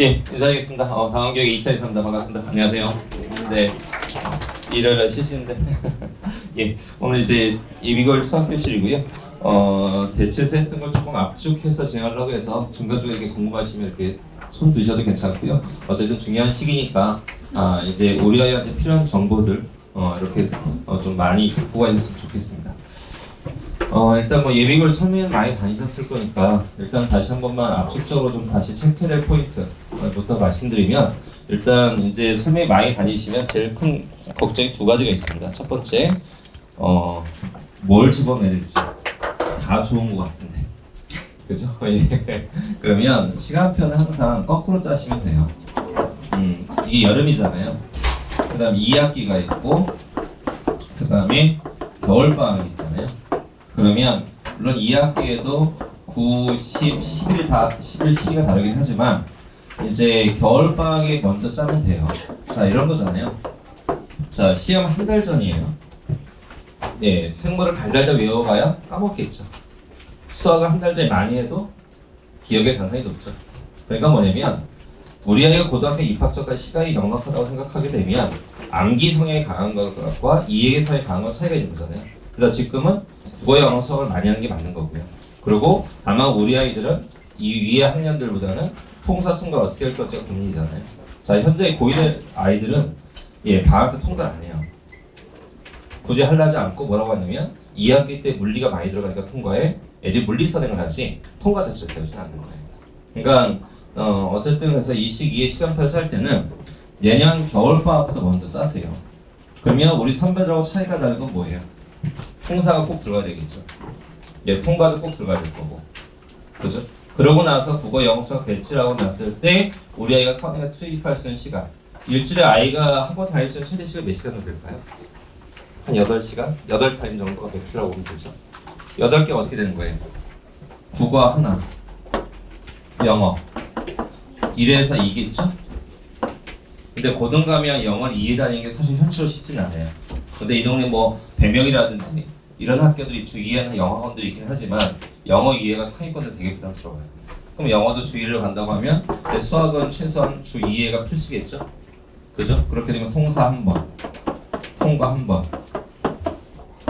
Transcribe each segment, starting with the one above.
예, 인사드리겠습니다. 당원교육의 2차2삼입니다. 반갑습니다. 안녕하세요. 네, 일요일날 쉬시는데 예, 오늘 이제 예비걸 수학교실이고요. 대체서 했던 걸 조금 압축해서 진행하려고 해서 중간중간에 이렇게 궁금하시면 이렇게 손 드셔도 괜찮고요. 어쨌든 중요한 시기니까 이제 우리 아이한테 필요한 정보들 이렇게 좀 많이 갖고 가셨으면 좋겠습니다. 일단 뭐 예비걸 설명 많이 다니셨을 거니까 일단 다시 한 번만 압축적으로 좀 다시 체크할 포인트부터 말씀드리면, 일단 이제 설명 많이 다니시면 제일 큰 걱정이 두 가지가 있습니다. 첫 번째, 뭘 집어내야 될지 다 좋은 것 같은데, 그죠? 예. 그러면 시간표는 항상 거꾸로 짜시면 돼요. 이게 여름이잖아요. 그 다음에 2학기가 있고, 그 다음에 겨울방학이 있잖아요. 그러면 물론 2학기에도 9, 10, 11 시기가 다르긴 하지만 이제 겨울방학에 먼저 짜면 돼요. 자, 이런 거잖아요. 자, 시험 한 달 전이에요. 네, 생물을 달달달 외워봐야 까먹겠죠. 수학을 한 달 전에 많이 해도 기억의 잔상이 높죠. 그러니까 뭐냐면 우리 아이가 고등학교 입학 전까지 시간이 넉넉하다고 생각하게 되면 암기 성향이 강한 것과 이해의 성향이 강한 건 차이가 있는 거잖아요. 그래서 지금은 국어 영어 수업을 많이 하는 게 맞는 거고요. 그리고 다만 우리 아이들은 이 위의 학년들보다는 통사 통과를 어떻게 할 건지가 고민이잖아요. 자, 현재 고1 아이들은 방학 때 통과를 안 해요. 굳이 하려지 않고 뭐라고 하냐면 2학기 때 물리가 많이 들어가니까 통과에 애들이 물리 선행을 하지 통과 자체를 배우지 않는 거예요. 그러니까 어쨌든 그래서 이 시기에 시간표를 짤 때는 내년 겨울방학부터 먼저 짜세요. 그러면 우리 선배들하고 차이가 다른 건 뭐예요? 통사가 꼭 들어가야 되겠죠. 통과도 꼭 들어가야 될 거고, 그죠? 그러고 나서 국어, 영어, 수학 배치라고 났을 때 우리 아이가 선행에 투입할 수 있는 시간, 일주일에 아이가 학원 다닐 수 있는 최대 시간 몇 시간 정도 될까요? 한 8시간? 8타임 정도가 맥스라고 보면 되죠. 8개 어떻게 되는 거예요? 국어 하나, 영어 1에서 2겠죠? 근데 고등 가면 영어를 이해하는 게 사실 현실로 쉽지는 않아요. 근데 이 동네 뭐 배명이라든지 이런 학교들이 주 2회는 영어학원들이 있긴 하지만 영어 이해가 상위권들 되게 부담스러워요. 그럼 영어도 주 1을 간다고 하면 수학은 최소한 주 2회가 필수겠죠? 그죠? 그렇게 되면 통사 한 번, 통과 한 번,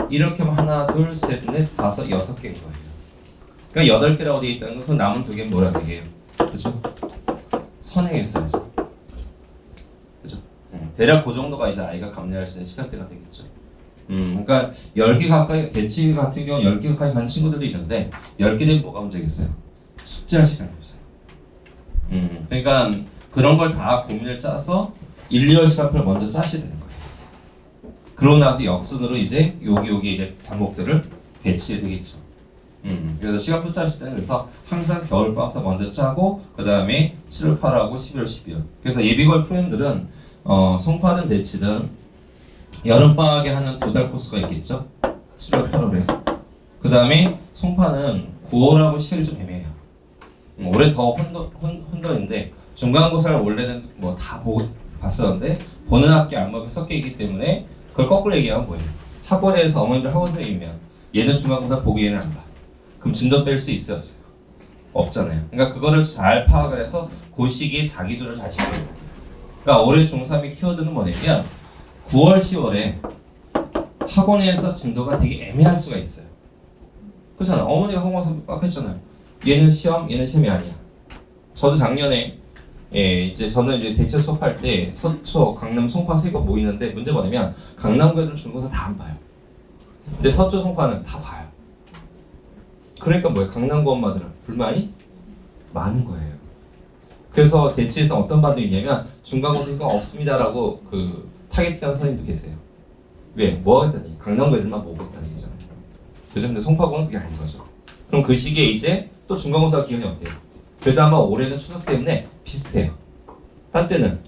이렇게 하면 하나, 둘, 셋, 넷, 다섯, 6개인 거예요. 그러니까 8개라고 되어 있다는 건 그 남은 2개는 뭐라는 얘기예요? 그죠? 선행했어야죠. 그죠? 대략 그 정도가 이제 아이가 감내할 수 있는 시간대가 되겠죠. 그러니까 10개 가까이, 대치 같은 경우 10개 가까이 간 친구들도 있는데 10개 되면 뭐가 문제겠어요? 숙제할 시간이 없어요. 그러니까 그런 걸 다 고민을 짜서 1, 2월 시간표를 먼저 짜셔야 되는 거예요. 그러고 나서 역순으로 이제 여기 이제 과목들을 배치해야 되겠죠. 그래서 시간표 짜실 때는 그래서 항상 겨울방학부터 먼저 짜고 그 다음에 7월, 8월하고 11월, 12월. 그래서 예비걸 프로그램들은 송파든 대치든 여름방학에 하는 2달 코스가 있겠죠. 7월, 8월에. 그 다음에 송파는 9월하고 10월이 좀 애매해요. 올해 더 혼돈인데 중간고사를 원래는 뭐 다 보고 봤었는데 보는 학기 안목이 섞여 있기 때문에 그걸 거꾸로 얘기하면 뭐예요? 학원에서 어머님들 학원 선생님이면 얘는 중간고사 보기 얘는 안 봐. 그럼 진도 뺄 수 있어요? 없잖아요. 그러니까 그거를 잘 파악을 해서 그 시기에 자기들을 잘 지켜야 돼요. 그러니까 올해 중3의 키워드는 뭐냐면 9월, 10월에 학원에서 진도가 되게 애매할 수가 있어요. 그렇잖아요. 어머니가 학원 와서 막 했잖아요. 얘는 시험이 아니야. 저도 작년에 이제 저는 이제 대체 수업할 때 서초, 강남, 송파 세 번 모이는데 문제 뭐냐면 강남구 애들은 중간고사 다 안 봐요. 근데 서초, 송파는 다 봐요. 그러니까 뭐예요? 강남구 엄마들은 불만이 많은 거예요. 그래서 대치에서 어떤 반응이 있냐면 중간고사 이거 없습니다라고 타겟팅하는 선생님도 계세요. 왜? 뭐 하겠다니? 강남구 애들만 보겠다는 얘기잖아요. 그죠? 근데 송파구는 그게 아닌 거죠. 그럼 그 시기에 이제 또 중간고사 기간이 어때요? 그래도 아마 올해는 추석 때문에 비슷해요. 딴 때는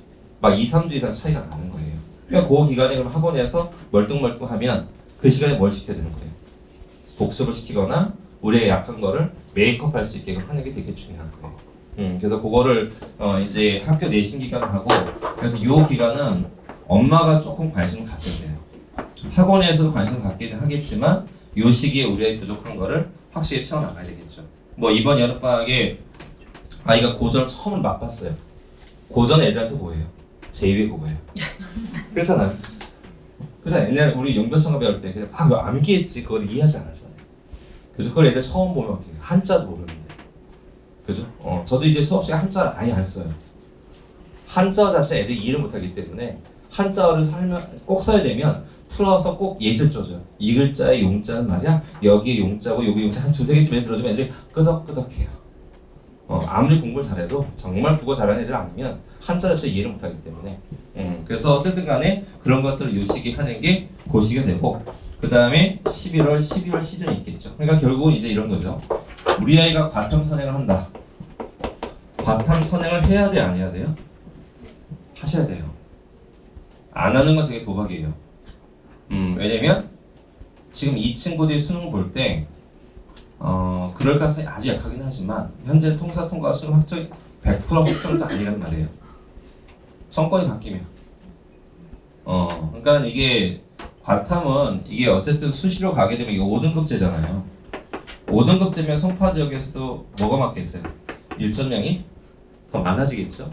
막 2, 3주 이상 차이가 나는 거예요. 그러니까 그 기간에 그럼 학원에서 멀뚱멀뚱하면 그 시간에 뭘 시켜야 되는 거예요? 복습을 시키거나 우리의 약한 거를 메이크업 할 수 있게 하는 게 되게 중요한 거예요. 그래서 그거를 이제 학교 내신 기간을 하고, 그래서 이 기간은 엄마가 조금 관심을 가져야 돼요. 학원에서도 관심을 갖기는 하겠지만 이 시기에 우리 아이 부족한 거를 확실히 채워나가야 되겠죠. 뭐 이번 여름방학에 아이가 고전을 처음 맛봤어요. 고전 애들한테 뭐예요? 제2외 국어예요. 그렇잖아요. 그래서 옛날에 우리 용변천가 배울 때 그냥 막 암기했지 그걸 이해하지 않았잖아요. 그래서 그걸 애들 처음 보면 어떻게 해요? 한자도 모르는데. 그죠? 저도 이제 수업 시간에 한자를 아예 안 써요. 한자 자체 애들이 이해를 못하기 때문에 한자어를 꼭 써야 되면 풀어서 꼭 예시를 들어줘요. 이 글자의 용자는 말이야 여기에 용자고 여기 용자 한 두세 개쯤 들어주면 애들이 끄덕끄덕해요. 아무리 공부를 잘해도 정말 국어 잘하는 애들 아니면 한자 자체 이해를 못하기 때문에 그래서 어쨌든 간에 그런 것들을 요 시기에 하는 게 그 시기가 되고 그 다음에 11월, 12월 시즌이 있겠죠. 그러니까 결국은 이제 이런 거죠. 우리 아이가 과탐 선행을 한다. 과탐 선행을 해야 돼, 안 해야 돼요? 하셔야 돼요. 안 하는 건 되게 도박이에요. 왜냐면 지금 이 친구들이 수능 볼 때 그럴 가능성이 아주 약하긴 하지만 현재 통사 통과 수능 확정 100% 확정도 아니란 말이에요. 정권이 바뀌면. 그러니까 이게 과탐은 이게 어쨌든 수시로 가게 되면 이게 5등급제잖아요. 5등급제면 송파 지역에서도 뭐가 맞겠어요? 1.0이 더 많아지겠죠.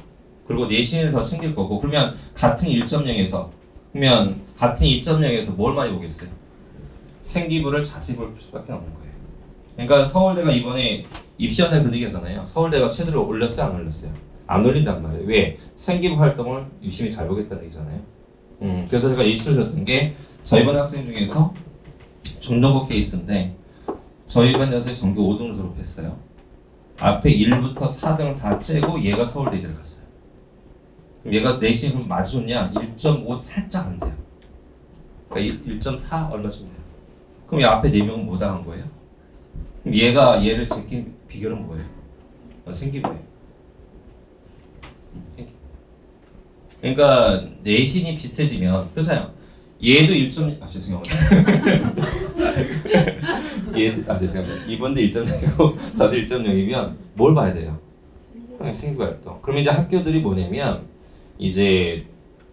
그리고 내신을 더 챙길 거고 그러면 같은 1.0에서 그러면 같은 2.0에서 뭘 많이 보겠어요? 생기부를 자세히 볼 수밖에 없는 거예요. 그러니까 서울대가 이번에 입시연대 분위기잖아요. 서울대가 최대로 올렸어요, 안 올렸어요? 안 올린단 말이에요. 왜? 생기부 활동을 유심히 잘 보겠다는 얘기잖아요. 그래서 제가 예시를 줬던 게 저희 반 학생 중에서 중등고 케이스인데 저희 반 녀석이 전교 5등을 졸업했어요. 앞에 1부터 4등을 다 째고 얘가 서울대에 들어갔어요. 그럼 얘가 내신이 그럼 맞았냐? 1.5 살짝 안 돼요. 그러니까 1.4 얼마쯤 돼요. 그럼 이 앞에 4명은 뭐 당한 거예요? 그럼 얘가 얘를 제낀 비결은 뭐예요? 생기부예요. 그러니까 내신이 비슷해지면 그렇잖아요. 얘도 1점 죄송합니다. 얘도 죄송합니다. 이분도 1.0이고 저도 1.0이면 뭘 봐야 돼요? 그냥 생기부 활동. 그럼 이제 학교들이 뭐냐면 이제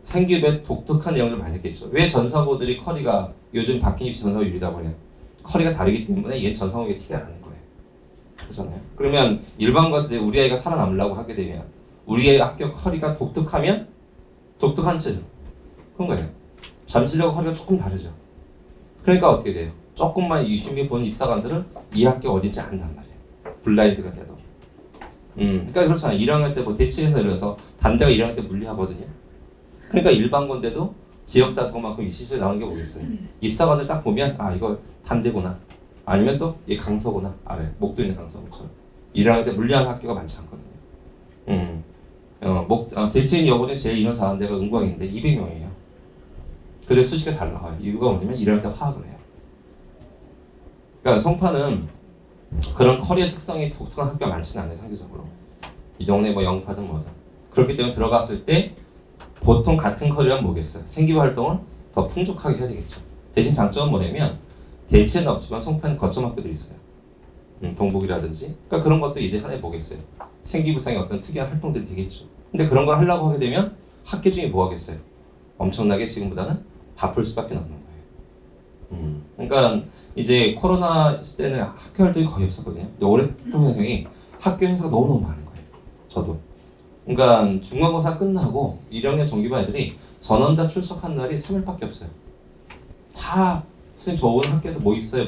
생기부에 독특한 내용을 많이 했겠죠. 왜 전상고들이 커리가 요즘 박힌 입시 전상고 유리다고 해요? 커리가 다르기 때문에 얘 전상고에 티가 나는 거예요. 그렇잖아요. 그러면 일반 과세대 우리 아이가 살아남으려고 하게 되면 우리 아이 학교 커리가 독특하면 독특한 채죠. 그런 거예요. 잠실하고 커리가 조금 다르죠. 그러니까 어떻게 돼요? 조금만 유심히 본 입사관들은 이 학교 어딘지 안단 말이에요. 블라인드가 돼도. 그러니까 그렇잖아요. 1학년 때 뭐 대치해서 이래서 단대가 1학년 때 물리하거든요. 그러니까 일반고인데도 지역 자소만큼 이 시절에 나오는 게 뭐겠어요? 입사관을 딱 보면 아 이거 단대구나. 아니면 또 얘 강서구나. 아래 목도 있는 강서구처럼. 1학년 때 물리하는 학교가 많지 않거든요. 대치인 여고 중에 제일 인원 잘하는 데가 은광인데 200명이에요. 근데 수시가 잘 나와요. 이유가 뭐냐면 1학년 때 화학을 해요. 그러니까 송파는 그런 커리어 특성이 독특한 학교가 많지는 않아요. 상대적으로. 이 동네 뭐 영파든 뭐든. 그렇기 때문에 들어갔을 때 보통 같은 커리어는 뭐겠어요? 생기부 활동을 더 풍족하게 해야 되겠죠. 대신 장점은 뭐냐면 대체는 없지만 송파는 거점 학교도 있어요. 동북이라든지. 그러니까 그런 것도 이제 하나에 보겠어요. 생기부상의 어떤 특이한 활동들이 되겠죠. 근데 그런 걸 하려고 하게 되면 학교 중에 뭐 하겠어요? 엄청나게 지금보다는 바쁠 수밖에 없는 거예요. 그러니까 이제 코로나 시대는 학교 활동이 거의 없었거든요. 근데 올해 학교생이 학교 행사가 너무너무 많은 거예요. 저도. 그러니까 중간고사 끝나고 1학년 정규반 애들이 전원다 출석한 날이 3일밖에 없어요. 다 선생님 저 오늘 학교에서 뭐 있어요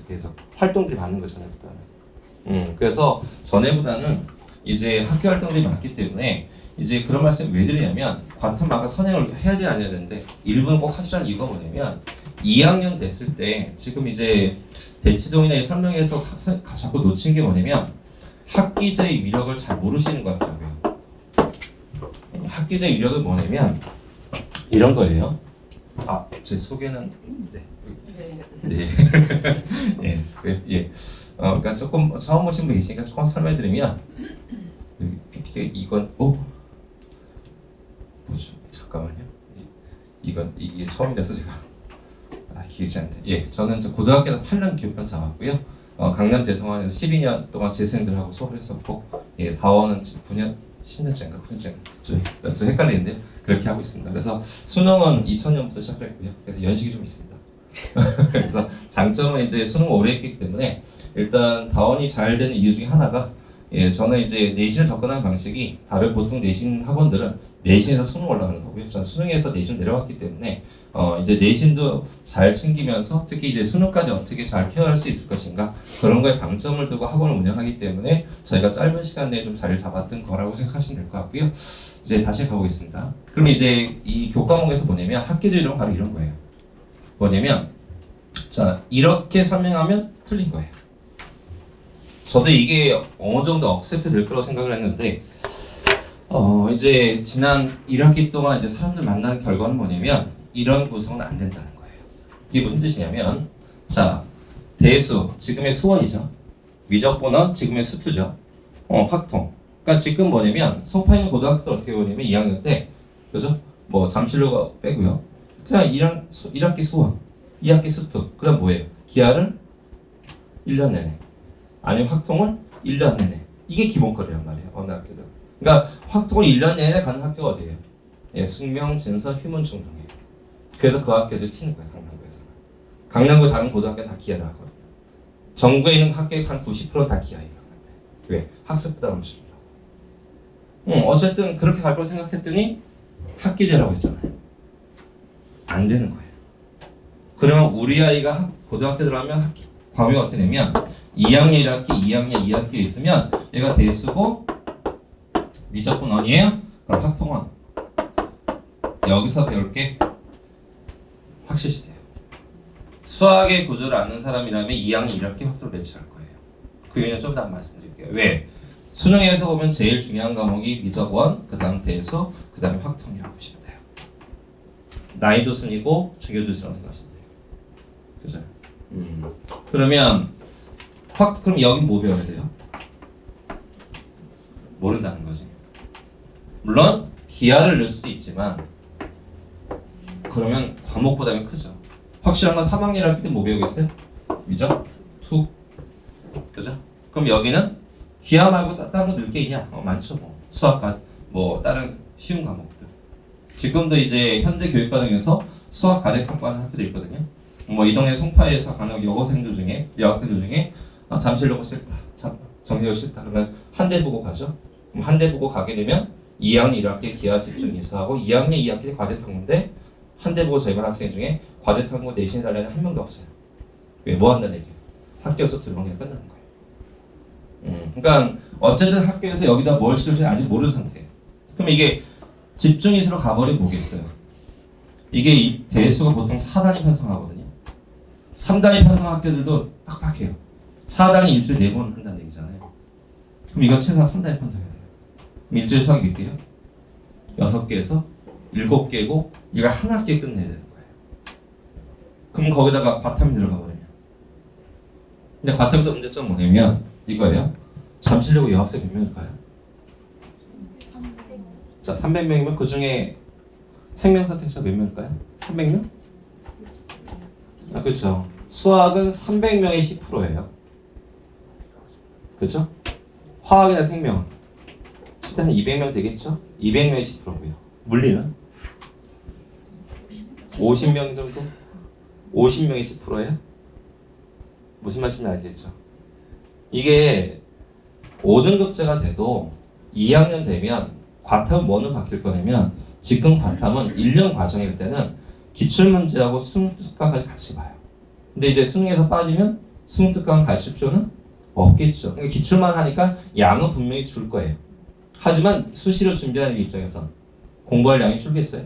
계속 활동들이 많은 거죠 전에보다는. 그래서 전에보다는 이제 학교 활동들이 많기 때문에 이제 그런 말씀 왜 드리냐면 과탐마가 선행을 해야 돼 안 해야 되는데 일부는 꼭 하시라는 이유가 뭐냐면 2학년 됐을 때 지금 이제 대치동이나 설명에서 자꾸 놓친 게 뭐냐면 학기제의 위력을 잘 모르시는 것 같아요. 학기제의 위력은 뭐냐면 이런 거예요. 제 소개는 네. 예. 그러니까 조금 처음 오신 분 계시니까 조금 설명드리면 PPT 이건 뭐죠? 잠깐만요. 이게 처음이라서 제가 기억이 안 돼. 예, 저는 고등학교에서 8년 교육반 잡았고요. 강남 대성원에서 12년 동안 재수생들하고 수업을 했었고, 예, 다원은 9년, 10년째인가 9년째인가 좀 헷갈리는데 그렇게 하고 있습니다. 그래서 수능은 2000년부터 시작했고요. 그래서 연식이 좀 있습니다. 그래서 장점은 이제 수능을 오래 했기 때문에 일단 다원이 잘 되는 이유 중에 하나가 예, 저는 이제 내신을 접근하는 방식이 다른 보통 내신 학원들은 내신에서 수능 올라가는 거고요. 저는 수능에서 내신 내려갔기 때문에 이제 내신도 잘 챙기면서 특히 이제 수능까지 어떻게 잘 케어할 수 있을 것인가 그런 거에 방점을 두고 학원을 운영하기 때문에 저희가 짧은 시간 내에 좀 자리를 잡았던 거라고 생각하시면 될 것 같고요. 이제 다시 가보겠습니다. 그럼 이제 이 교과목에서 뭐냐면 학기제 이론 바로 이런 거예요. 뭐냐면 자 이렇게 설명하면 틀린 거예요. 저도 이게 어느 정도 억셉트 될 거라고 생각을 했는데 이제 지난 1학기 동안 이제 사람들 만난 결과는 뭐냐면 이런 구성은 안 된다는 거예요. 이게 무슨 뜻이냐면 자 대수 지금의 수원이죠. 미적분원 지금의 수투죠. 확통. 그러니까 지금 뭐냐면 송파 있는 고등학교 때 어떻게 보냐면 2학년 때 그죠? 뭐 잠실로가 빼고요. 그냥 1학기 수원, 2학기 수투. 그다음 뭐예요? 기하를 1년 내내. 아니면 확통을 1년 내내. 이게 기본거리란 말이에요. 어느 학교든. 그러니까 확통을 1년 내내 가는 학교가 어디예요? 예, 숙명, 진선, 휘문, 중동이에요. 그래서 그 학교들 튀는 거예요. 강남구에서. 강남구 다른 고등학교 다 기하를 하거든요. 전국에 있는 학교의 한 90%는 다 기하예요. 왜? 학습 부담을 줄이려고. 어쨌든 그렇게 갈 거라고 생각했더니 학기제라고 했잖아요. 안 되는 거예요. 그러면 우리 아이가 고등학교 들어가면 과목이 어떻게 되냐면 2학년 1학기, 2학년 2학기에 있으면 얘가 대수고 미적분원이에요? 그럼 확통원 여기서 배울 게 확실시 돼요. 수학의 구조를 아는 사람이라면 2학년 1학기 확도를 배치할 거예요. 그 이유는 좀 더 말씀드릴게요. 왜? 수능에서 보면 제일 중요한 과목이 미적원, 그 다음 대수, 그 다음에 확통이라고 보시면 돼요. 난이도 순이고 중요도 순이라고 생각하시면 돼요. 그죠? 그러면 그럼 여기 뭐 배워야 돼요? 모른다는 거지. 물론 기하를 넣을 수도 있지만 그러면 과목 부담이 크죠. 확실한 건 3학년 학기 때 뭐 배우겠어요? 미적, 투, 그죠? 그럼 여기는 기하 말고 다른 거 넣을 게 있냐? 많죠. 뭐 수학과 뭐 다른 쉬운 과목들. 지금도 이제 현재 교육과정에서 수학 가제 평가하는 학교도 있거든요. 뭐 이 동네 송파에서 가는 여학생들 중에 잠실로고 싫다, 정리하고 싫다 그러면 한 대 보고 가죠. 그럼 한 대 보고 가게 되면 2학년 1학기 기하 집중 이수하고 2학년 2학기 과제 탐구인데 한 대 보고 저희반 학생 중에 과제 탐구 내신 달래는 한 명도 없어요. 왜? 뭐 한다는 얘기예요? 학교에서 들어온 게 끝나는 거예요. 그러니까 어쨌든 학교에서 여기다 뭘 쓸지 아직 모르는 상태예요. 그럼 이게 집중 이수로 가버리면 뭐겠어요? 이게 이 대수가 보통 4단위 편성하거든요. 3단위 편성 학교들도 빡빡해요. 4단위 일주일에 4번 한다는 얘기잖아요. 그럼 이건 최소한 3단위 편성해야 돼요. 그럼 일주일 수학이 몇 개요? 6개에서 7개고 이걸 한 학기에 끝내야 되는 거예요. 그럼 거기다가 과탐이 들어가 버리면 근데 과탐도 문제점 뭐냐면 이거예요. 잠실여고 여학생 몇 명일까요? 자, 300명이면 그 중에 생명 선택자 몇 명일까요? 300명? 그렇죠. 수학은 300명의 10%예요. 그렇죠? 화학이나 생명 일단 한 200명 되겠죠? 200명의 10%고요. 물리는 50명 정도? 50명의 10%예요? 무슨 말씀인지 알겠죠? 이게 5등급제가 돼도 2학년 되면 과탐은 뭐는 바뀔 거냐면 지금 과탐은 1년 과정일 때는 기출문제하고 수능특강까지 같이 봐요. 근데 이제 수능에서 빠지면 수능특강 가르칠 필요는 없겠죠. 그러니까 기출만 하니까 양은 분명히 줄 거예요. 하지만 수시를 준비하는 입장에서 공부할 양이 줄겠어요?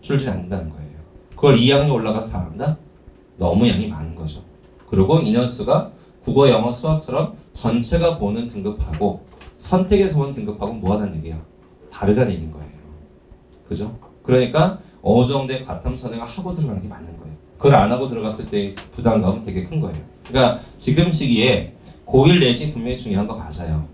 줄지 않는다는 거예요. 그걸 2학년 올라가서 다 한다? 너무 양이 많은 거죠. 그리고 인원수가 국어, 영어, 수학처럼 전체가 보는 등급하고 선택해서 보는 등급하고 뭐하다는 얘기야? 다르다는 얘기인 거예요. 그죠? 그러니까 어느 정도의 과탐 선행을 하고 들어가는 게 맞는 거예요. 그걸 안 하고 들어갔을 때 부담감은 되게 큰 거예요. 그러니까 지금 시기에 고1 내신 분명히 중요한 거 맞아요.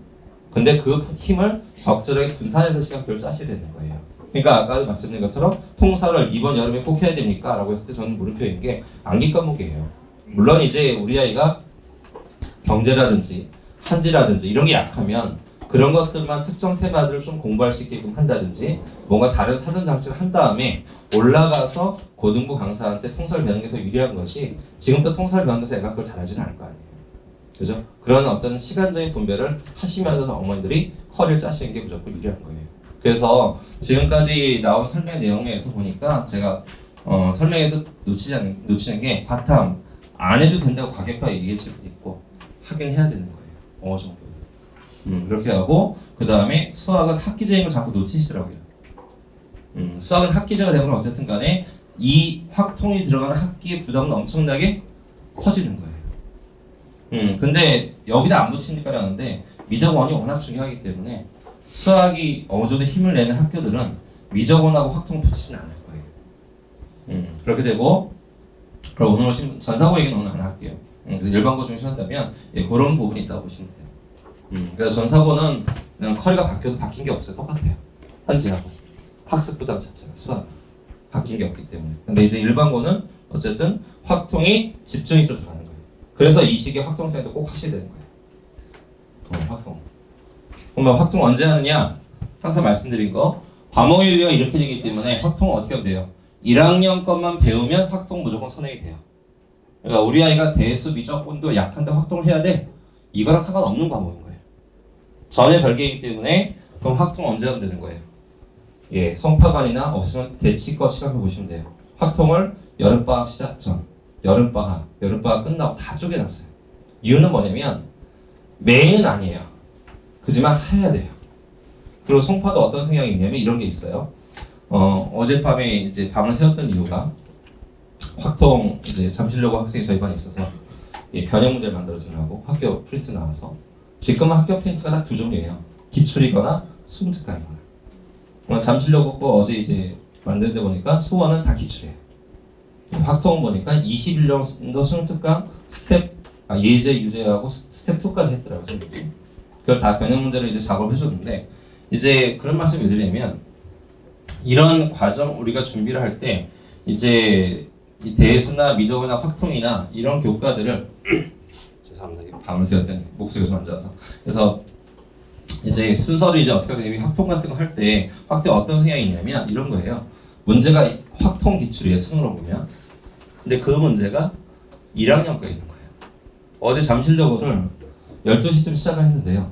근데 그 힘을 적절하게 분산해서 시간표를 짜셔야 되는 거예요. 그러니까 아까 말씀드린 것처럼 통사를 이번 여름에 꼭 해야 됩니까? 라고 했을 때 저는 물음표인 게 암기 과목이에요. 물론 이제 우리 아이가 경제라든지 한지라든지 이런 게 약하면 그런 것들만 특정 테마들을 좀 공부할 수 있게끔 한다든지 뭔가 다른 사전 장치를 한 다음에 올라가서 고등부 강사한테 통사를 배우는 게 더 유리한 것이 지금부터 통사를 배우면서 애가 그걸 잘하지는 않을 거 아니에요. 그죠? 그런 어떤 시간적인 분배를 하시면서 어머니들이 커리를 짜시는 게 무조건 유리한 거예요. 그래서 지금까지 나온 설명 내용에서 보니까 제가 설명에서 놓치는 게 바탕 안 해도 된다고 과격하게 얘기했을 수도 있고 하긴 해야 되는 거예요. 어느 정도. 그렇게 하고 그 다음에 수학은 학기제인 걸 자꾸 놓치시더라고요. 수학은 학기제가 되면 어쨌든 간에 이 확통이 들어가는 학기의 부담은 엄청나게 커지는 거예요. 근데 여기다 안 붙이니까 하는데 미적원이 워낙 중요하기 때문에 수학이 어느 정도 힘을 내는 학교들은 미적원하고 확통 붙이지는 않을 거예요. 그렇게 되고 그럼 오늘 오신 전사고 얘기는 오늘 안 할게요. 그래서 일반고 중심한다면 그런 부분이 있다고 보시면 돼요. 그래서 전사고는 그냥 커리가 바뀌어도 바뀐 게 없어요. 똑같아요. 현지하고 학습 부담 자체가 수학 바뀐 게 없기 때문에. 근데 이제 일반고는 어쨌든 확통이 집중해서 들어가는 거예요. 그래서 이 시기에 확통생도 꼭 하셔야 되는 거예요. 확통. 그러면 확통 언제 하느냐? 항상 말씀드린 거 과목의 유리가 이렇게 되기 때문에 확통은 어떻게 하면 돼요? 1학년 것만 배우면 확통 무조건 선행이 돼요. 그러니까 우리 아이가 대수 미적분도 약한데 확통을 해야 돼? 이거랑 상관없는 과목인 거예요. 전혀 별개이기 때문에 그럼 확통 언제 하면 되는 거예요? 예, 송파관이나 없으면 대치거 시간표 보시면 돼요. 확통을 여름방학 시작 전, 여름방학 끝나고 다 쪼개놨어요. 이유는 뭐냐면 매일은 아니에요. 그지만 해야 돼요. 그리고 송파도 어떤 성향이 있냐면 이런 게 있어요. 어젯밤에 이제 밤을 새웠던 이유가 확통 이제 잠실여고 학생이 저희 반에 있어서 변형 문제를 만들어주려고 학교 프린트 나와서 지금은 학교 프린트가 딱 두 종류예요. 기출이거나 수능특강이거나. 잠실여고 거 어제 이제 만드는데 보니까 수원은 다 기출이에요. 확통은 보니까 21년도 수능특강 스텝 예제 유제하고 스텝 2까지 했더라고요. 선생님이. 그걸 다 변형 문제를 이제 작업을 해줬는데 이제 그런 말씀을 왜 드리냐면 이런 과정 우리가 준비를 할 때 이제 이 대수나 미적이나 확통이나 이런 교과들을 죄송합니다. 밤을 새웠더니 목소리가 좀 안 좋아서 그래서 이제 순서를 이제 어떻게 하냐면 확통 같은 거 할 때 확통에 어떤 성향이 있냐면 이런 거예요. 문제가 확통 기출이에요. 수능으로 보면. 근데 그 문제가 1학년 거에 있는 거예요. 어제 잠실여고를 12시쯤 시작을 했는데요.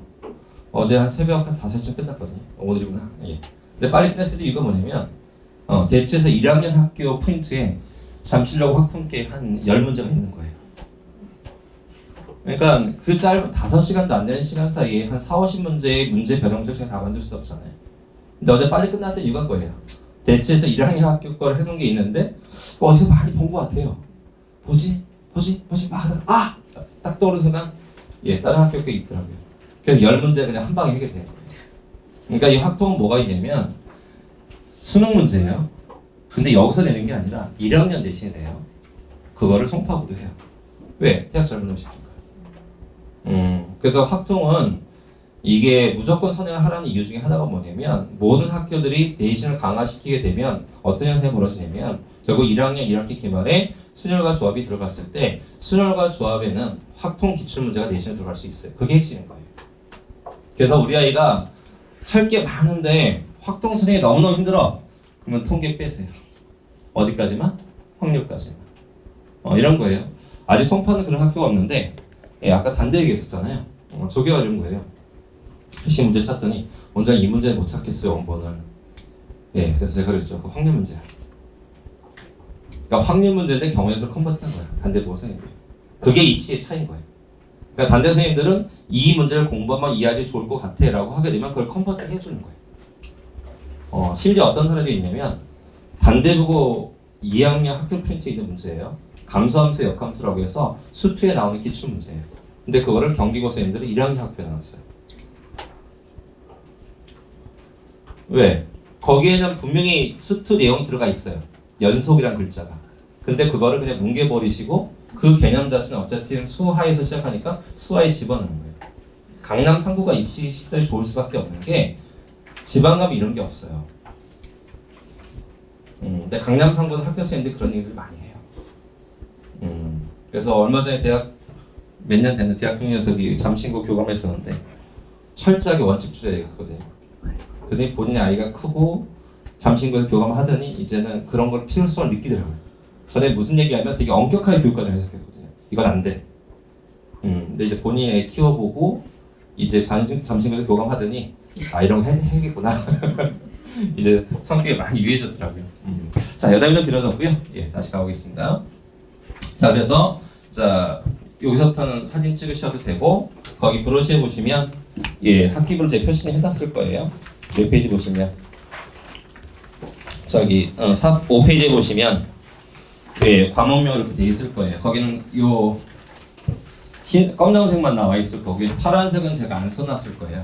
어제 한 새벽 한 5시쯤 끝났거든요. 오늘이구나. 예. 근데 빨리 끝냈을 이유가 뭐냐면 대체에서 1학년 학교 프린트에 잠실여고 확통계 한 10문제가 있는 거예요. 그러니까 그 짧은 5시간도 안 되는 시간 사이에 한 4, 50문제의 문제 변형들 제가 다 만들 수도 없잖아요. 근데 어제 빨리 끝났던 이유가 뭐예요? 대체에서 1학년 학교 거를 해놓은 게 있는데 어디서 많이 본 것 같아요. 뭐지? 막 하다가 딱 떠오르는 순간 다른 학교 게 있더라고요. 그래서 10문제 그냥 한 방에 해결돼요. 그러니까 이 확통은 뭐가 있냐면 수능 문제예요. 근데 여기서 내는 게 아니라 1학년 대신에 내요. 그거를 송파구도 해요. 왜? 대학 잘못 넣으시니까. 그래서 확통은 이게 무조건 선행을 하라는 이유 중에 하나가 뭐냐면 모든 학교들이 내신을 강화시키게 되면 어떤 현상이 벌어지냐면 결국 1학년 1학기 기말에 순열과 조합이 들어갔을 때 순열과 조합에는 확통 기출문제가 내신에 들어갈 수 있어요. 그게 핵심인 거예요. 그래서 우리 아이가 할 게 많은데 확통 선행이 너무너무 힘들어. 그러면 통계 빼세요. 어디까지만? 확률까지만. 이런 거예요. 아직 송파는 그런 학교가 없는데 아까 단대 얘기했었잖아요. 저게 어려운 거예요. 핵심 문제 찾더니 원장님 이 문제는 못 찾겠어요. 원본을. 그래서 제가 그랬죠. 그 확률 문제야. 그러니까 확률 문제인데 경우에서 컨버트한 거야. 단대 보고 선생님들. 그게 입시의 차이인 거예요. 그러니까 단대 선생님들은 이 문제를 공부하면 이해하기 좋을 것 같아 라고 하게 되면 그걸 컨버팅 해주는 거예요. 심지어 어떤 사람이 있냐면 단대보고 2학년 학교 프린트에 있는 문제예요. 감소함수 역함수라고 해서 수투에 나오는 기출 문제예요. 근데 그거를 경기고 선생님들은 1학년 학교에 나왔어요. 왜? 거기에는 분명히 수투 내용이 들어가 있어요. 연속이란 글자가. 근데 그거를 그냥 뭉개버리시고 그 개념 자체는 어차피 수하에서 시작하니까 수하에 집어넣는 거예요. 강남 상구가 입시 식단이 좋을 수밖에 없는 게 지방감이 이런 게 없어요. 근데 강남 상구는 학교 선생님들이 그런 얘기를 많이 해요. 그래서 얼마 전에 대학 몇 년 됐는 대학교 녀석이 잠신구 교감했었는데 철저하게 원칙주의자 얘기했거든요. 그랬더니 본인의 아이가 크고 잠신구에서 교감하더니 이제는 그런 걸 필요성을 느끼더라고요. 전에 무슨 얘기하면 되게 엄격하게 교육과정을 해석했거든요. 이건 안 돼. 근데 이제 본인이 애 키워보고 이제 잠시간 교감하더니 아 이런 거 해야겠구나. 이제 성격이 많이 유해졌더라고요. 자, 여담이 좀 길어졌고요. 예, 다시 가보겠습니다. 자, 그래서 자 여기서부터는 사진 찍으셔도 되고 거기 브로시에 보시면 예 학기별 제 표시는 해놨을 거예요. 몇 페이지 보시면 저기 5페이지에 보시면 예 과목명 이렇게 돼 있을 거예요. 거기는 요 검정색만 나와 있을 거고요. 파란색은 제가 안 써놨을 거예요.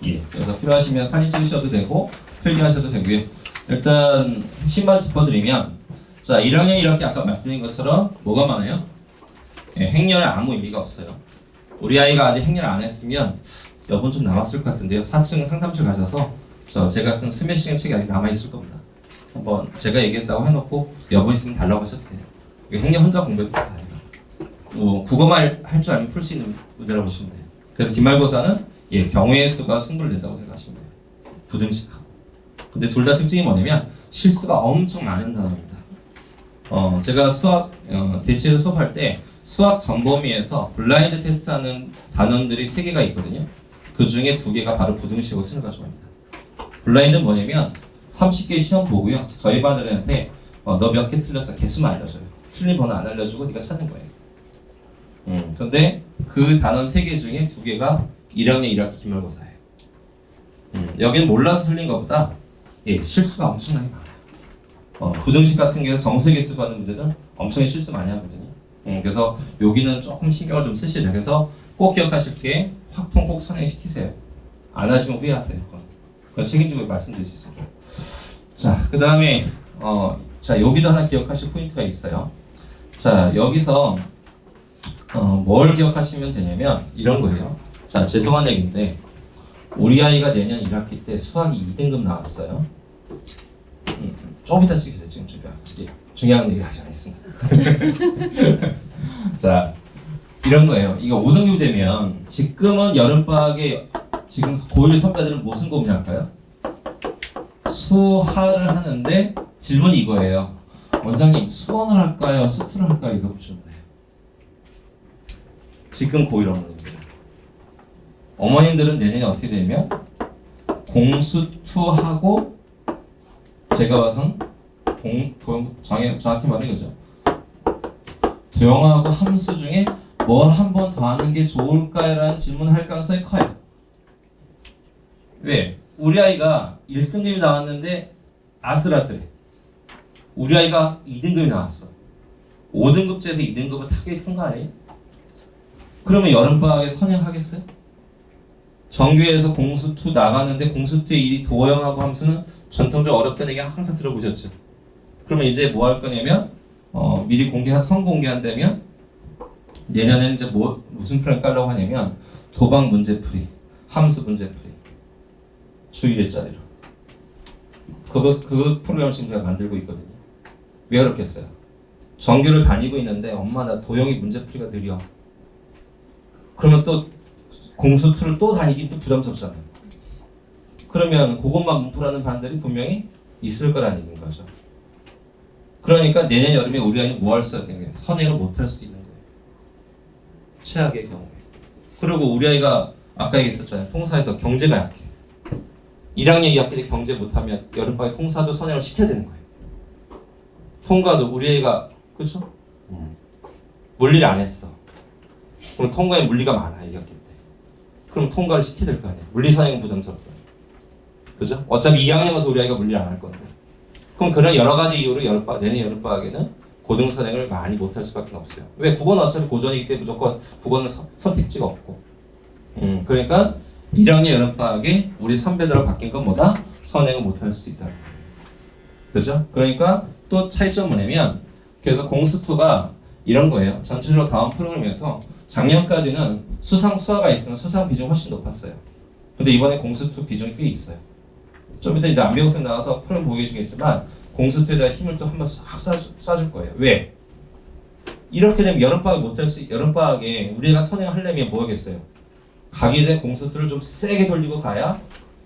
예. 그래서 필요하시면 사진 찍으셔도 되고 필기하셔도 되고요. 일단 신발 짚어드리면 자 1학년 1학기 아까 말씀드린 것처럼 뭐가 많아요? 예, 행렬에 아무 의미가 없어요. 우리 아이가 아직 행렬 안 했으면 여분 좀 남았을 것 같은데요. 4층 상담실 가셔서 제가 쓴 스매싱 책이 아직 남아있을 겁니다. 한번 제가 얘기했다고 해놓고 여분 있으면 달라고 하셔도 돼요. 행렬 혼자 공부해도 돼요. 국어만 할 줄 알면 풀 수 있는 문제라고 보시면 돼요. 그래서 기말고사는 예, 경우의 수가 승부를 낸다고 생각하시면 돼요. 부등식하고. 근데 둘 다 특징이 뭐냐면 실수가 엄청 많은 단어입니다. 제가 수학 대체로 수업할 때 수학 전범위에서 블라인드 테스트하는 단원들이 3개가 있거든요. 그 중에 2개가 바로 부등식하고 수를 가져갑니다. 블라인드는 뭐냐면 30개 시험 보고요. 저희 반들한테 너 몇 개 틀렸어? 개수만 알려줘요. 틀린 번호 안 알려주고 네가 찾는 거예요. 근데 그 단원 3개 중에 2개가 1학년 1학기 기말고사예요. 여기는 몰라서 틀린 것보다 예, 실수가 엄청나게 많아요. 부등식 같은 경우 정석에 쓰고 하는 문제들 엄청 실수 많이 하거든요. 그래서 여기는 조금 신경을 좀 쓰셔야 돼요. 그래서 꼭 기억하실 게 확통 꼭 선행시키세요. 안 하시면 후회하세요. 그건 책임지고 말씀드릴 수 있습니다. 자, 그 다음에 자 여기도 하나 기억하실 포인트가 있어요. 자 여기서 뭘 기억하시면 되냐면 이런 거예요. 자 죄송한 얘기인데 우리 아이가 내년 1학기 때 수학이 2등급 나왔어요. 좀 이따 찍으세요. 지금 중요한 얘기 하지 않았습니다. 자 이런 거예요. 이거 5등급이 되면 지금은 여름방학에 지금 고1 선배들은 무슨 고민할까요? 수하를 하는데 질문이 이거예요. 원장님 수원을 할까요? 수투를 할까요? 이거 보시면 돼요. 지금 고1 어머님들 어머님들은 내년에 어떻게 되면 공수투하고 제가 봐선 정확히 말하는 거죠. 도형하고 함수 중에 뭘 한 번 더 하는 게 좋을까라는 질문을 할 가능성이 커요. 왜? 우리 아이가 1등급이 나왔는데 아슬아슬해. 우리 아이가 2등급이 나왔어. 5등급제에서 2등급은 타격이 큰 거 아니에요? 그러면 여름방학에 선행하겠어요? 정규에서 공수투 나가는데 공수투의 일이 도형하고 함수는 전통적으로 어렵다는 얘기 항상 들어보셨죠? 그러면 이제 뭐 할 거냐면 미리 선공개한다면 내년에는 이제 무슨 프로그램 깔려고 하냐면 도박 문제풀이, 함수 문제풀이 주 1일짜리로 그 프로그램을 지금 제가 만들고 있거든요. 왜 그렇겠어요? 정규를 다니고 있는데 엄마 나 도형이 문제풀이가 느려. 그러면 또 공수투를 또 다니긴 또 부담스럽잖아요. 그러면 그것만 문풀하는 반들이 분명히 있을 거라는 얘기인 거죠. 그러니까 내년 여름에 우리 아이는 뭐 할 수 있는 거예요? 선행을 못 할 수도 있는 거예요. 최악의 경우에. 그리고 우리 아이가 아까 얘기했었잖아요. 통사에서 경제가 약해. 1학년 2학기 때 경제 못하면 여름방에 통사도 선행을 시켜야 되는 거예요. 통과도 우리 아이가 그렇죠? 물리를 안 했어. 그럼 통과에 물리가 많아 2학기 때. 그럼 통과를 시켜야 될 거 아니에요. 물리 선행은 부담스럽죠. 그죠? 어차피 2학년 가서 우리 아이가 물리를 안 할 건데. 그럼 그런 여러 가지 이유로 내년 여름방학에는 고등 선행을 많이 못할 수밖에 없어요. 왜? 국어는 어차피 고전이기 때문에 무조건 국어는 선택지가 없고. 그러니까 1학년 여름방학에 우리 선배들하고 바뀐 건 뭐다? 선행을 못할 수도 있다. 그죠? 그러니까 또 차이점은 뭐냐면 그래서 공수투가 이런 거예요. 전체적으로 다음 프로그램에서 작년까지는 수상수화가 있으면 수상 비중이 훨씬 높았어요. 근데 이번에 공수투 비중이 꽤 있어요. 좀 이따 이제 안배우생 나와서 프로그램 보여주겠지만 공수투에 대한 힘을 또 한번 싹 쏴줄 거예요. 왜? 이렇게 되면 여름방학에 우리가 선행하려면 뭐 하겠어요? 가기 전에 공수투를 좀 세게 돌리고 가야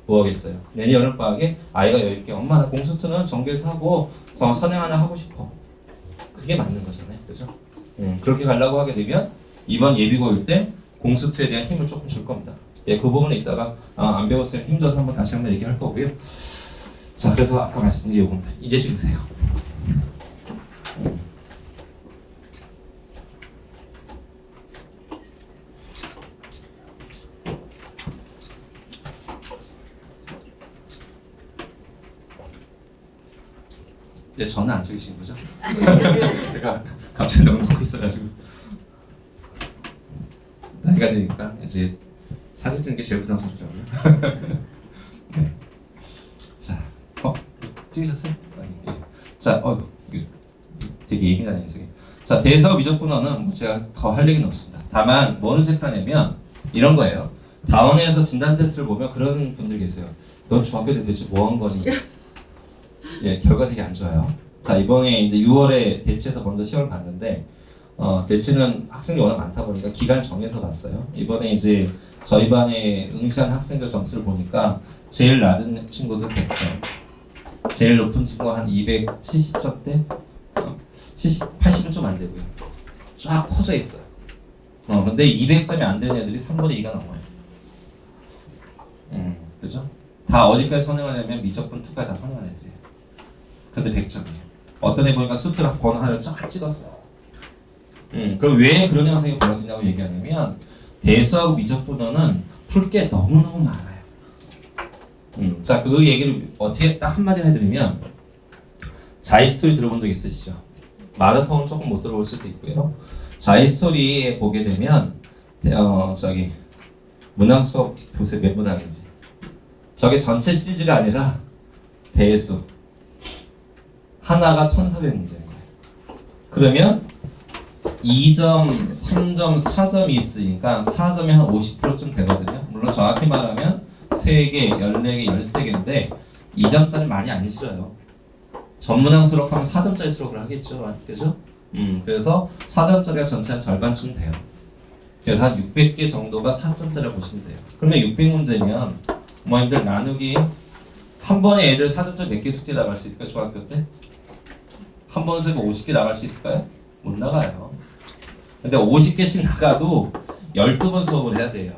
뭐 하겠어요? 내년 여름방학에 아이가 여유있게 엄마 나 공수투는 정규에서 하고 선행 하나 하고 싶어. 그게 맞는 거잖아요. 그죠? 그렇게 가려고 하게 되면 이번 예비고일 때 공수투에 대한 힘을 조금 줄 겁니다. 예, 그 부분에 있다가 안 배웠으면 힘줘서 한번 다시 한번 얘기할 거고요. 자, 그래서 아까 말씀드린 요겁니다. 이제 찍으세요. 네, 저는 안 찍으신 거죠? 제가 갑자기 너무 먹고 있어가지고 나이가 드니까 이제 사진 찍는 게 제일 부담스럽더라고요. 네. 자, 찍으셨어요? 아니, 예. 자, 이거 되게 예민한 녀석이. 자, 대서 미적분어는 뭐 제가 더 할 얘기는 없습니다. 다만 뭐를 체크하냐면 이런 거예요. 다원에서 진단 테스트를 보면 그런 분들 계세요. 넌 중학교 때 도대체 뭐 한 거니? 예, 결과 되게 안 좋아요. 자, 이번에 이제 6월에 대치에서 먼저 시험을 봤는데 대치는 학생들이 워낙 많다 보니까 기간 정해서 봤어요. 이번에 이제 저희 반에 응시한 학생들 점수를 보니까 제일 낮은 친구들 100점, 제일 높은 친구가 한 270점대, 80은 좀 안 되고요. 쫙 퍼져 있어요. 근데 200점이 안 되는 애들이 3분의 2가 넘어요. 그죠? 다 어디까지 선행하냐면 미적분 2까지 다 선행한 애들이에요. 근데 100점이에요. 어떤 애 보니까 수트락 번호 하나를 쫙 찍었어요. 그럼 왜 그런 현상이 벌어지냐고 얘기하냐면 대수하고 미적분어는 풀 게 너무너무 많아요. 자, 그 얘기를 어떻게 딱 한마디 해드리면 자이스토리 들어본 적 있으시죠? 마라톤은 조금 못 들어볼 수도 있고요. 자이스토리에 보게 되면 저기 문항 수업 보세요. 몇 문항인지. 저게 전체 시리즈가 아니라 대수 하나가 1400문제인 거예요. 그러면 2점, 3점, 4점이 있으니까 4점이 한 50%쯤 되거든요. 물론 정확히 말하면 3개, 14개, 13개인데 2점짜리 많이 안 싫어요. 전문항 수록하면 4점짜리 수록을 하겠죠. 그죠? 그래서 4점짜리가 전체 한 절반쯤 돼요. 그래서 한 600개 정도가 4점짜리 보시면 돼요. 그러면 600문제면 어머님들 나누기 한 번에 애들 4점짜리 몇 개 숙제 나갈 수 있을까요? 중학교 때? 한 번 쓰고 50개 나갈 수 있을까요? 못 나가요. 근데 50개씩 나가도 12번 수업을 해야 돼요.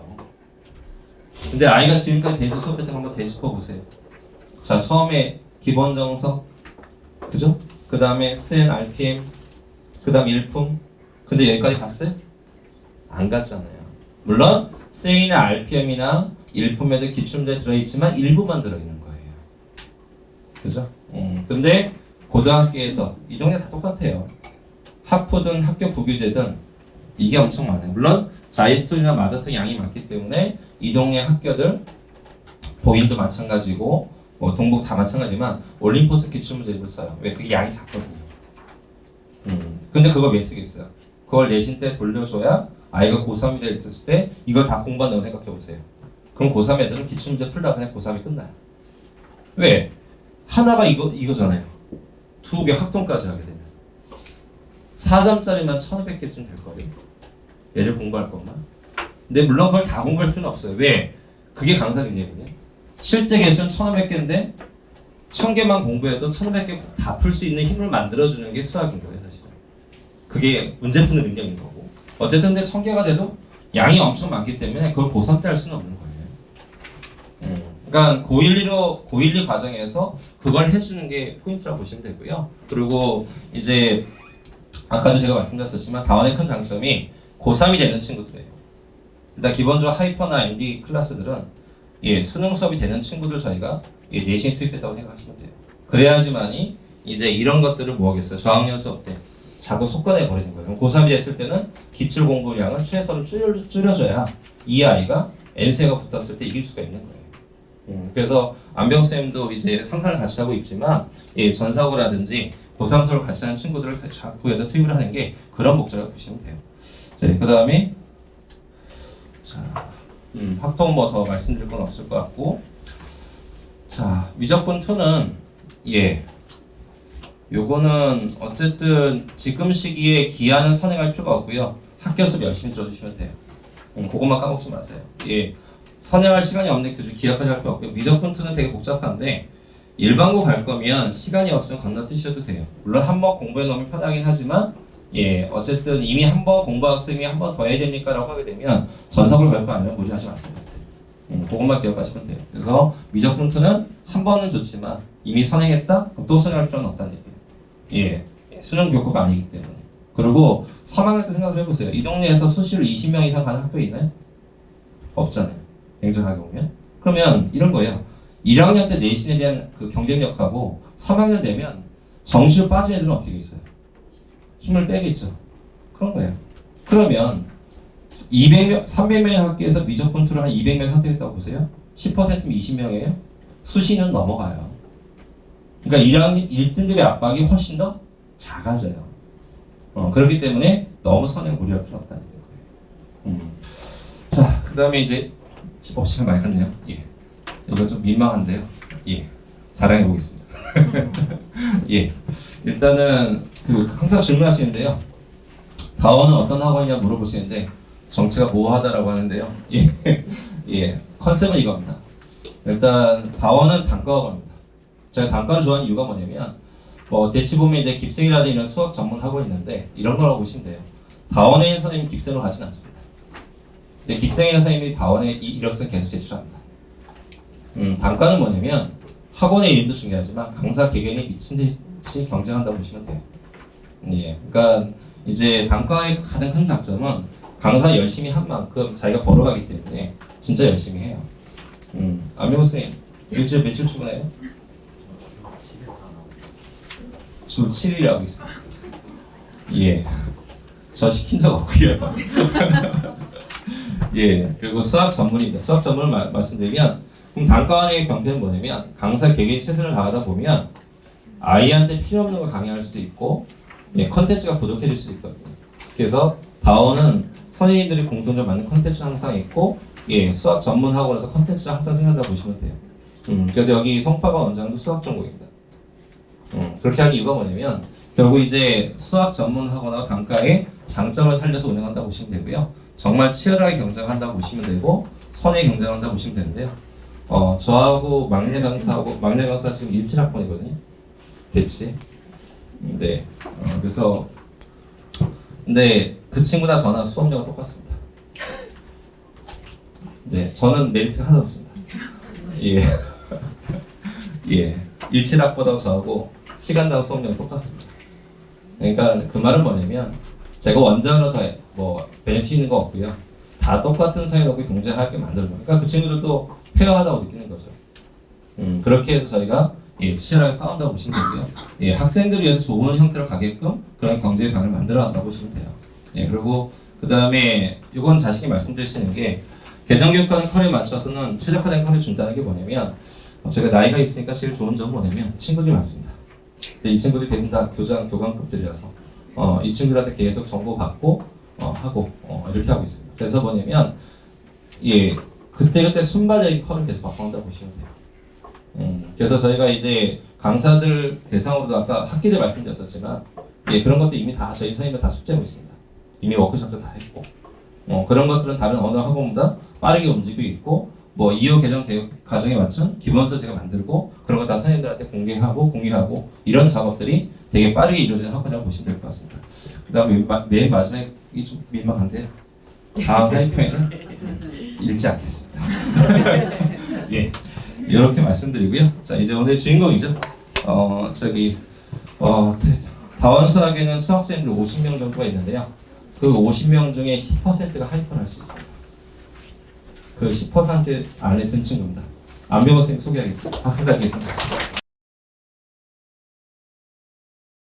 근데 아이가 지금까지 대수 수업했던 거 한번 되짚어 보세요. 자, 처음에 기본 정석, 그죠? 그 다음에 센, RPM, 그 다음 일품. 근데 여기까지 갔어요? 안 갔잖아요. 물론 센이나 RPM이나 일품에도 기출문제 들어있지만 일부만 들어있는 거예요. 그죠? 근데 고등학교에서 이 동네 다 똑같아요. 학부든 학교 부교재든 이게 엄청 많아요. 물론 자이스토리나 마더튼 양이 많기 때문에 이 동네 학교들 보인도 마찬가지고 뭐 동북 다 마찬가지지만 올림포스 기출문제를 써요. 왜? 그게 양이 작거든요. 근데 그걸 왜 쓰겠어요? 그걸 내신 때 돌려줘야 아이가 고3이 될 때 이걸 다 공부한다고 생각해 보세요. 그럼 고3 애들은 기출문제 풀다가 그냥 고3이 끝나요. 왜? 하나가 이거잖아요. 2개 확정까지 하게 되면 4점짜리만 1500개쯤 될 거예요. 애들 공부할 것만. 근데 물론 그걸 다 공부할 필요는 없어요. 왜? 그게 강사 능력이거든요. 실제 개수는 1500개인데 1000개만 공부해도 1500개 다 풀 수 있는 힘을 만들어주는 게 수학인 거예요, 사실은. 그게 문제 푸는 능력인 거고. 어쨌든 근데 1000개가 돼도 양이 엄청 많기 때문에 그걸 고3 때 할 수는 없는 거예요. 그러니까 고1, 2 과정에서 그걸 해주는 게 포인트라고 보시면 되고요. 그리고 이제 아까도 제가 말씀드렸었지만 다원의 큰 장점이 고3이 되는 친구들이에요. 일단 기본적으로 하이퍼나 MD 클래스들은 수능 수업이 되는 친구들 저희가 내신에 투입했다고 생각하시면 돼요. 그래야지만이 이제 이런 것들을 뭐 하겠어요. 저학년 수업 때 자꾸 속관해 버리는 거예요. 그럼 고3이 됐을 때는 기출 공부량을 최소로 줄여줘야 이 아이가 N세가 붙었을 때 이길 수가 있는 거예요. 그래서 안병 쌤도 이제 상상을 같이 하고 있지만 전사고라든지 고3 수업을 같이 하는 친구들을 자꾸 여기다 투입을 하는 게 그런 목적을 보시면 돼요. 그 다음에 확통 뭐 더 말씀드릴 건 없을 것 같고, 자 미적분 2는 요거는 어쨌든 지금 시기에 기한은 선행할 필요가 없고요. 학교 수업 열심히 들어주시면 돼요. 그것만 까먹지 마세요. 선행할 시간이 없는 교주 기하까지 할 필요 없고요. 미적분 2는 되게 복잡한데 일반고 갈 거면 시간이 없으면 건너뛰셔도 돼요. 물론 한번 공부해 놓으면 편하긴 하지만 예, 어쨌든 이미 한 번 공부한 학생이 한 번 더 해야 됩니까? 라고 하게 되면 전석을 갈 거 아니면 무리하지 마세요. 그것만 기억하시면 돼요. 그래서 미적분투는 한 번은 좋지만 이미 선행했다? 그럼 또 선행할 필요는 없다는 얘기예요. 예, 수능 교과가 아니기 때문에. 그리고 3학년 때 생각을 해보세요. 이 동네에서 수시로 20명 이상 가는 학교 있나요? 없잖아요. 냉정하게 보면. 그러면 이런 거예요. 1학년 때 내신에 대한 그 경쟁력하고 3학년 되면 정시로 빠진 애들은 어떻게 있어요? 힘을 빼겠죠. 그런 거예요. 그러면 200명, 300명의 학교에서 미적분투를 한 200명 선택했다고 보세요. 10%면 20명이에요. 수시는 넘어가요. 그러니까 1학년 1등급의 압박이 훨씬 더 작아져요. 그렇기 때문에 너무 선행 무리할 필요 없다는 거예요. 자, 그 다음에 이제 시간 많이 갔네요. 예, 이거 좀 민망한데요. 예, 자랑해 보겠습니다. 예, 일단은 항상 질문하시는데요. 다원은 어떤 학원이냐 물어보시는데 정체가 모호하다라고 하는데요. 예, 예, 컨셉은 이겁니다. 일단 다원은 단과학원입니다. 제가 단과를 좋아하는 이유가 뭐냐면 대치 보면 이제 깁생이라든지 이런 수학 전문 학원이 있는데 이런 거라고 보시면 돼요. 다원에 있는 선생님이 깁생을 가진 않습니다. 근데 깁생에 있는 선생님이 다원에 이력서를 계속 제출합니다. 단과는 뭐냐면 학원의 이름도 중요하지만 강사 개개인이 미친 듯이 경쟁한다고 보시면 돼요. 예, 그러니까 이제 단과의 가장 큰 장점은 강사 열심히 한 만큼 자기가 벌어가기 때문에 진짜 열심히 해요. 안명호 선생님 일주일에 며칠 출근해요? 주 7일 하고 있어요. 예, 저 시킨 적 없고요. 예, 그리고 수학 전문입니다. 수학 전문을 말씀드리면 그럼 단과의 병폐는 뭐냐면 강사 개개인 최선을 다하다 보면 아이한테 필요 없는 걸 강의할 수도 있고 예, 컨텐츠가 부족해질 수도 있거든요. 그래서 다원은 선생님들이 공통적으로 만든 컨텐츠가 항상 있고 예, 수학 전문 학원에서 컨텐츠를 항상 생각하다 보시면 돼요. 그래서 여기 송파가 원장도 수학 전공입니다. 그렇게 한 이유가 뭐냐면 결국 이제 수학 전문 학원하고 단과의 장점을 살려서 운영한다고 보시면 되고요. 정말 치열하게 경쟁한다고 보시면 되고 선의 경쟁한다고 보시면 되는데요. 저하고 막내 강사 지금 17학번이거든요. 대치. 네. 그래서 근데 그 친구나 저나 수업료가 똑같습니다. 네, 저는 메리트가 하나도 없습니다. 예. 예. 17학번하고 저하고 시간당 수업료가 똑같습니다. 그러니까 그 말은 뭐냐면 제가 원장으로 다 베네핏 있는 거 없고요. 다 똑같은 사회 놓고 경쟁하게 만들고 그러니까 그 친구들도 페어하다고 느끼는 거죠. 그렇게 해서 저희가 예, 치열하게 싸운다고 보시면 되고요. 예, 학생들을 위해서 좋은 형태로 가게끔 그런 경제의 방을 만들어 간다고 보시면 돼요. 예, 그리고 그 다음에 이건 자신이 말씀드릴 수 있는 게 개정교육하는 컬에 맞춰서는 최적화된 컬을 준다는 게 뭐냐면 제가 나이가 있으니까 제일 좋은 점은 뭐냐면 친구들이 많습니다. 근데 이 친구들이 대부분 다 교관급들이라서 이 친구들한테 계속 정보 받고 하고 이렇게 하고 있습니다. 그래서 뭐냐면 예, 그때그때 순발력이 컬을 계속 바꿔온다고 보시면 돼요. 그래서 저희가 이제 강사들 대상으로도 아까 학기제 말씀드렸었지만 예, 그런 것도 이미 다 저희 선생님들 다 숙제하고 있습니다. 이미 워크숍도 다 했고 그런 것들은 다른 어느 학원보다 빠르게 움직이고 있고 이후 개정 과정에 맞춘 기본서 제가 만들고 그런 거 다 선생님들한테 공유하고 이런 작업들이 되게 빠르게 이루어지는 학원이라고 보시면 될 것 같습니다. 그 다음에 맨 마지막이 좀 민망한데요. 다음 하이퍼에는 읽지 않겠습니다. 예, 이렇게 말씀드리고요. 자, 이제 오늘 주인공이죠. 다원 수학에는 수학생들 50명 정도가 있는데요. 그 50명 중에 10%가 하이퍼를 할 수 있습니다. 그 10% 안에 든 친구입니다. 안병호 선생님 소개하겠습니다. 박수 드리겠습니다.